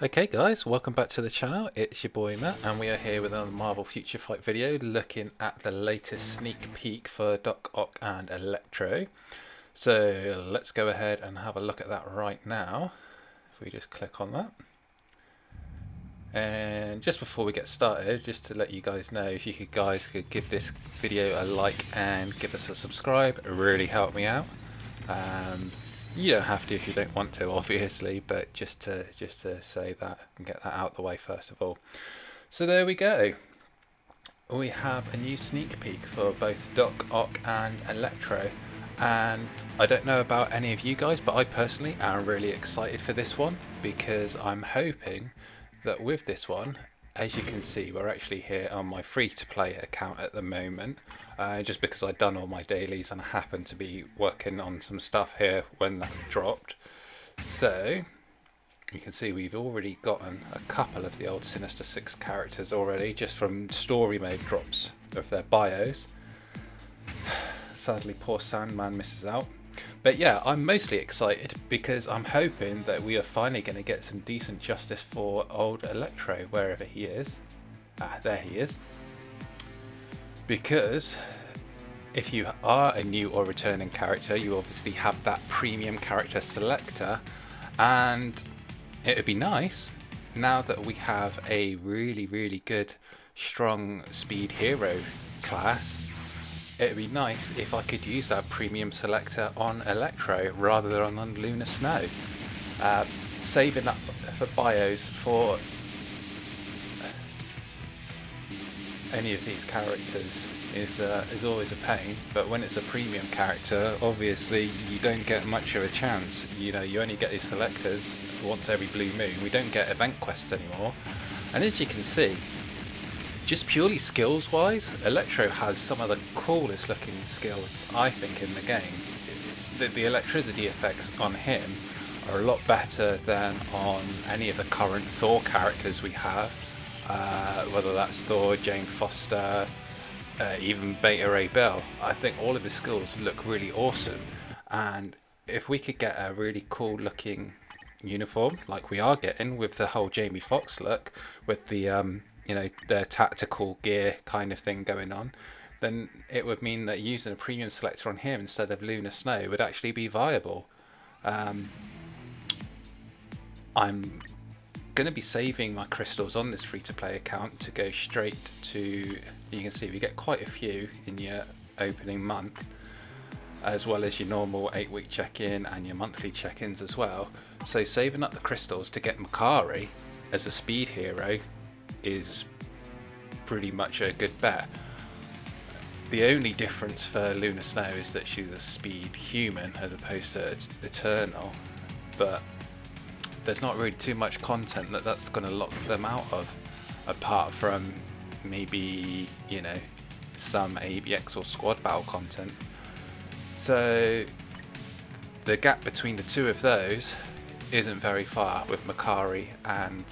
Okay guys, welcome back to the channel. It's your boy Matt and we are here with another Marvel Future Fight video looking at the latest sneak peek for Doc, Ock and Electro. So let's go ahead and have a look at that right now. If we just click on that. And just before we get started, just to let you guys know, if you guys could give this video a like and give us a subscribe, it really help me out. You don't have to if you don't want to, obviously, but just to say that and get that out the way first of all. So there we go. We have a new sneak peek for both Doc, Ock and Electro, and I don't know about any of you guys, but I personally am really excited for this one because I'm hoping that with this one, as you can see, we're actually here on my free-to-play account at the moment, just because I'd done all my dailies and I happened to be working on some stuff here when that dropped. So you can see we've already gotten a couple of the old Sinister Six characters already, just from story mode drops of their bios. Sadly, poor Sandman misses out. But yeah, I'm mostly excited because I'm hoping that we are finally going to get some decent justice for old Electro, wherever he is. Ah, there he is. Because if you are a new or returning character, you obviously have that premium character selector, and it would be nice now that we have a really good strong speed hero class. It'd be nice if I could use that premium selector on Electro rather than on Lunar Snow. Saving up for bios for any of these characters is always a pain, but when it's a premium character, obviously you don't get much of a chance. You know, you only get these selectors once every blue moon. We don't get event quests anymore, and as you can see, just purely skills wise, Electro has some of the coolest looking skills I think in the game. The electricity effects on him are a lot better than on any of the current Thor characters we have, whether that's Thor, Jane Foster, even Beta Ray Bill. I think all of his skills look really awesome, and if we could get a really cool looking uniform like we are getting with the whole Jamie Foxx look, with the you know, the tactical gear kind of thing going on, then it would mean that using a premium selector on him instead of Lunar Snow would actually be viable. I'm going to be saving my crystals on this free-to-play account to go straight to, you can see we get quite a few in your opening month, as well as your normal 8-week check-in and your monthly check-ins as well. So saving up the crystals to get Makari as a speed hero is pretty much a good bet. The only difference for Lunar Snow is that she's a speed human as opposed to eternal, but there's not really too much content that's going to lock them out of, apart from maybe, you know, some ABX or squad battle content. So the gap between the two of those isn't very far with Makari and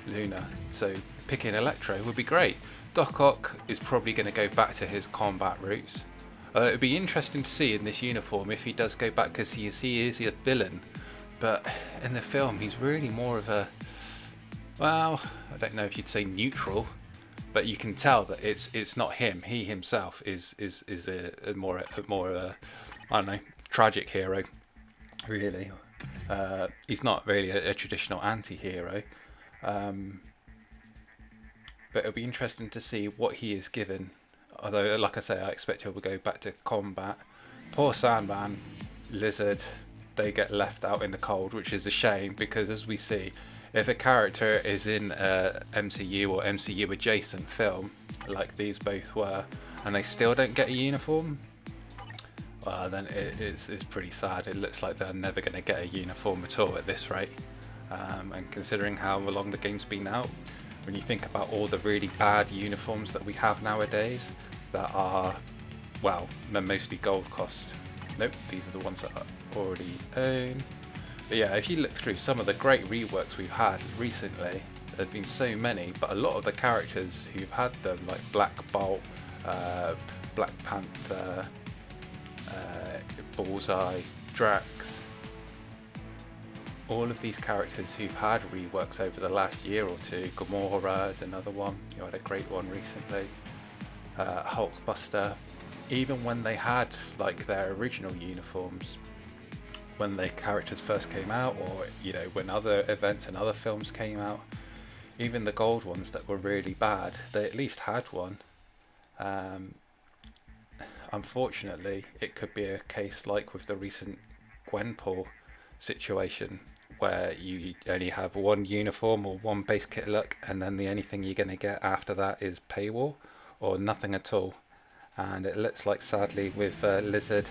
Luna, so picking Electro would be great. Doc Ock is probably going to go back to his combat roots. It would be interesting to see in this uniform if he does go back, because he is a villain, but in the film he's really more of a, well, I don't know if you'd say neutral, but you can tell that it's not him. He himself is a more of a, I don't know, tragic hero, really. He's not really a traditional anti-hero. But it'll be interesting to see what he is given, although like I say, I expect he'll go back to combat. Poor Sandman, Lizard, they get left out in the cold, which is a shame, because as we see, if a character is in a MCU or MCU adjacent film like these both were, and they still don't get a uniform, well, then it's pretty sad. It looks like they're never going to get a uniform at all at this rate. And considering how long the game's been out, when you think about all the really bad uniforms that we have nowadays that are, well, they're mostly gold cost. Nope, these are the ones that I already own. But yeah, if you look through some of the great reworks we've had recently, there have been so many, but a lot of the characters who've had them, like Black Bolt, Black Panther, Bullseye, Drax, all of these characters who've had reworks over the last year or two, Gamora is another one, you had a great one recently, Hulkbuster, even when they had like their original uniforms, when the characters first came out, or you know, when other events and other films came out, even the gold ones that were really bad, they at least had one. Unfortunately, it could be a case like with the recent Gwenpool situation, where you only have one uniform or one base kit look, and then the only thing you're going to get after that is paywall or nothing at all. And it looks like, sadly, with Lizard,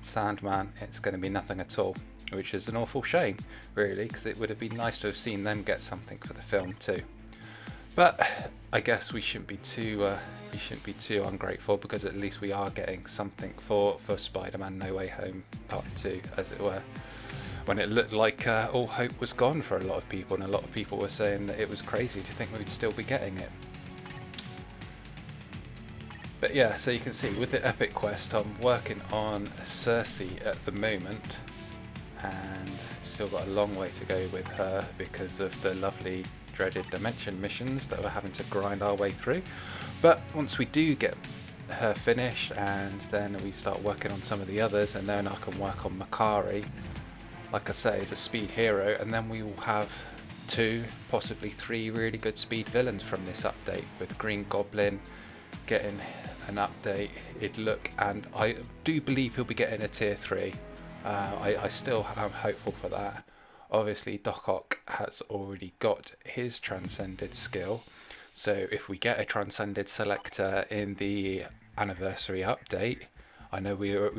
Sandman, it's going to be nothing at all, which is an awful shame, really, because it would have been nice to have seen them get something for the film too. But I guess we shouldn't be too ungrateful, because at least we are getting something for Spider-Man No Way Home Part 2, as it were, when it looked like all hope was gone for a lot of people, and a lot of people were saying that it was crazy to think we'd still be getting it. But yeah, so you can see with the Epic Quest, I'm working on Cersei at the moment, and still got a long way to go with her because of the lovely dreaded Dimension missions that we're having to grind our way through. But once we do get her finished, and then we start working on some of the others, and then I can work on Makari, like I say, as a speed hero, and then we will have 2, possibly 3 really good speed villains from this update, with Green Goblin getting an updated look, and I do believe he'll be getting a tier 3. I still am hopeful for that. Obviously Doc Ock has already got his transcended skill, so if we get a transcended selector in the anniversary update, I know we're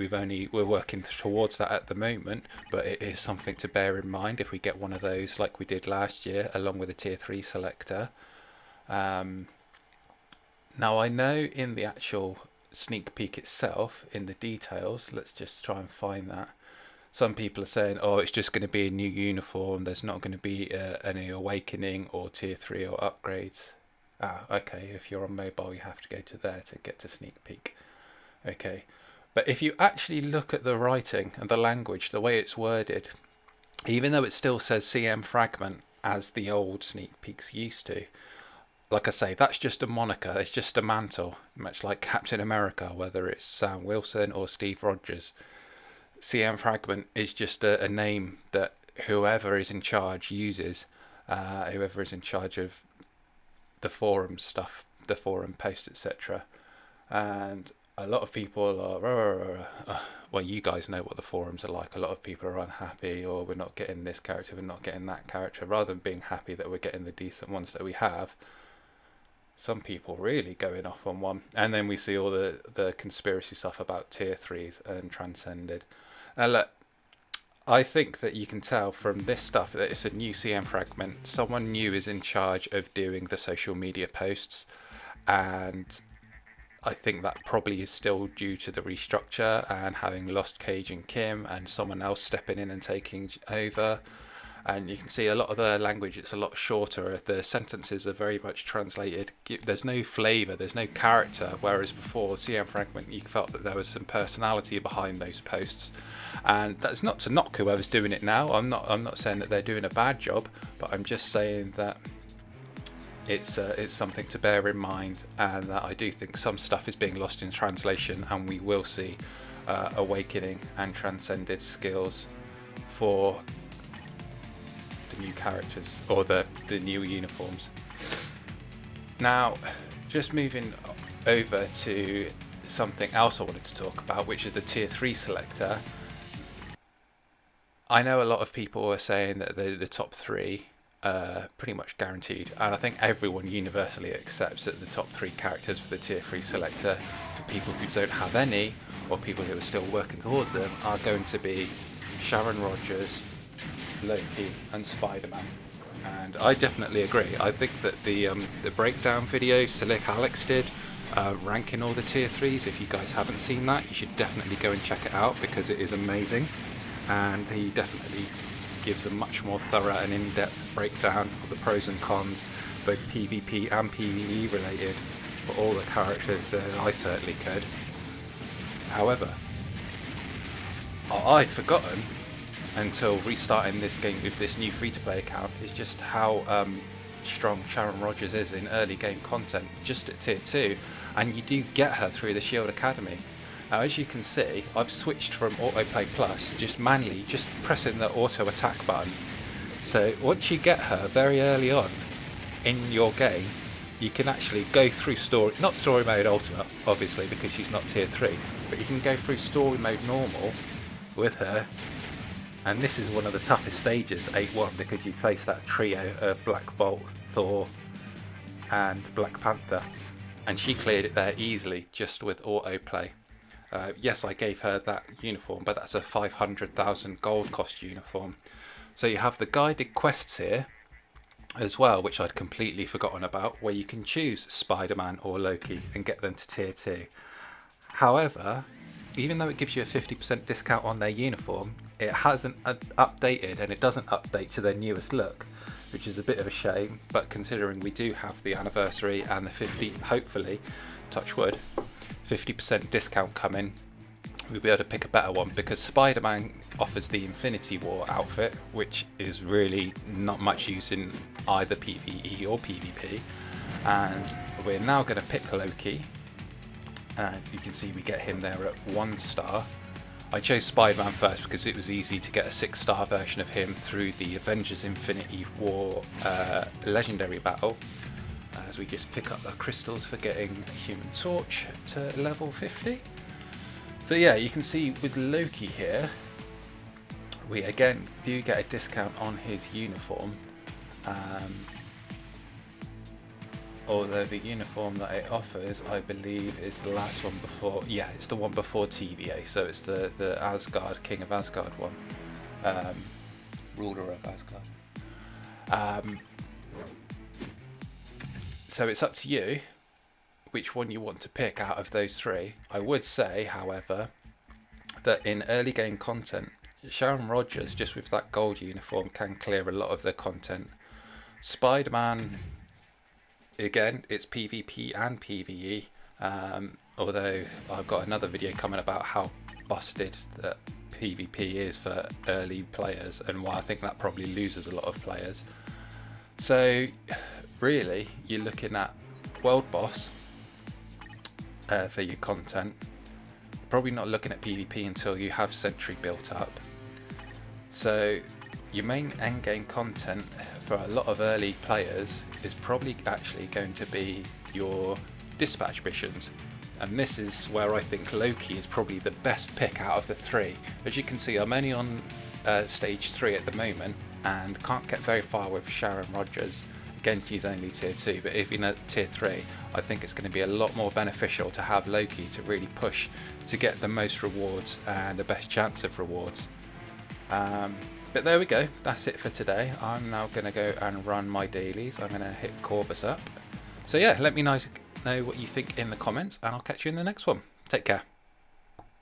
working towards that at the moment, but it is something to bear in mind if we get one of those like we did last year, along with a tier 3 selector. Now I know in the actual sneak peek itself, in the details, let's just try and find that. Some people are saying, oh, it's just going to be a new uniform, there's not going to be any awakening or tier 3 or upgrades. Okay, if you're on mobile you have to go to there to get to sneak peek. Okay, but if you actually look at the writing and the language, the way it's worded, even though it still says CM Fragment as the old sneak peeks used to, like I say, that's just a moniker, it's just a mantle, much like Captain America, whether it's Sam Wilson or Steve Rogers. CM Fragment is just a name that whoever is in charge uses, whoever is in charge of the forum stuff, the forum post, etc. And a lot of people are, well, you guys know what the forums are like. A lot of people are unhappy, or we're not getting this character, we're not getting that character. Rather than being happy that we're getting the decent ones that we have, some people really going off on one. And then we see all the conspiracy stuff about tier 3s and transcended. Now look, I think that you can tell from this stuff that it's a new CM Fragment. Someone new is in charge of doing the social media posts, and I think that probably is still due to the restructure and having lost Cage and Kim and someone else stepping in and taking over. And you can see a lot of the language, it's a lot shorter. The sentences are very much translated. There's no flavour, there's no character. Whereas before, CM Fragment, you felt that there was some personality behind those posts. And that's not to knock whoever's doing it now. I'm not saying that they're doing a bad job, but I'm just saying that it's something to bear in mind, and that I do think some stuff is being lost in translation, and we will see awakening and transcended skills for the new characters, or the new uniforms. Now, just moving over to something else I wanted to talk about, which is the tier 3 selector. I know a lot of people are saying that the top 3 pretty much guaranteed, and I think everyone universally accepts that the top 3 characters for the tier 3 selector, for people who don't have any or people who are still working towards them, are going to be Sharon Rogers, Loki and Spiderman. And I definitely agree. I think that the breakdown video Slick Alex did, ranking all the tier 3s, if you guys haven't seen that, you should definitely go and check it out, because it is amazing, and he definitely gives a much more thorough and in-depth breakdown of the pros and cons, both PvP and PvE related, for all the characters that I certainly could. However, I'd forgotten, until restarting this game with this new free-to-play account is just how strong Sharon Rogers is in early game content, just at tier 2, and you do get her through the Shield Academy. Now, as you can see, I've switched from Autoplay Plus, just manually, just pressing the auto attack button. So once you get her very early on in your game, you can actually go through story, not story mode ultimate, obviously, because she's not tier 3, but you can go through story mode normal with her. And this is one of the toughest stages, 8-1, because you face that trio of Black Bolt, Thor and Black Panther. And she cleared it there easily, just with autoplay. Yes, I gave her that uniform, but that's a 500,000 gold cost uniform. So you have the guided quests here as well, which I'd completely forgotten about, where you can choose Spiderman or Loki and get them to tier 2. However, even though it gives you a 50% discount on their uniform, it hasn't updated, and it doesn't update to their newest look, which is a bit of a shame. But considering we do have the anniversary and the 50, hopefully, touch wood, 50% discount coming, we'll be able to pick a better one, because Spider-Man offers the Infinity War outfit, which is really not much use in either PvE or PvP. And we're now going to pick Loki, and you can see we get him there at 1 star. I chose Spider-Man first because it was easy to get a 6-star version of him through the Avengers Infinity War legendary battle, as we just pick up the crystals for getting Human Torch to level 50. So yeah, you can see with Loki here, we again do get a discount on his uniform, although the uniform that it offers, I believe, is the last one before, yeah, it's the one before TVA, so it's the Asgard, King of Asgard one, ruler of Asgard. So it's up to you which one you want to pick out of those 3. I would say, however, that in early game content, Sharon Rogers, just with that gold uniform, can clear a lot of the content. Spider-Man, again, it's PvP and PvE, although I've got another video coming about how busted that PvP is for early players, and why I think that probably loses a lot of players. So really, you're looking at World Boss for your content. Probably not looking at PvP until you have Sentry built up. So your main endgame content for a lot of early players is probably actually going to be your dispatch missions, and this is where I think Loki is probably the best pick out of the 3. As you can see, I'm only on stage 3 at the moment and can't get very far with Sharon Rogers. Again, she's only tier 2, but if you're at tier 3, I think it's going to be a lot more beneficial to have Loki to really push to get the most rewards and the best chance of rewards. But there we go, that's it for today. I'm now going to go and run my dailies. I'm going to hit Corvus up. So yeah, let me know what you think in the comments, and I'll catch you in the next one. Take care.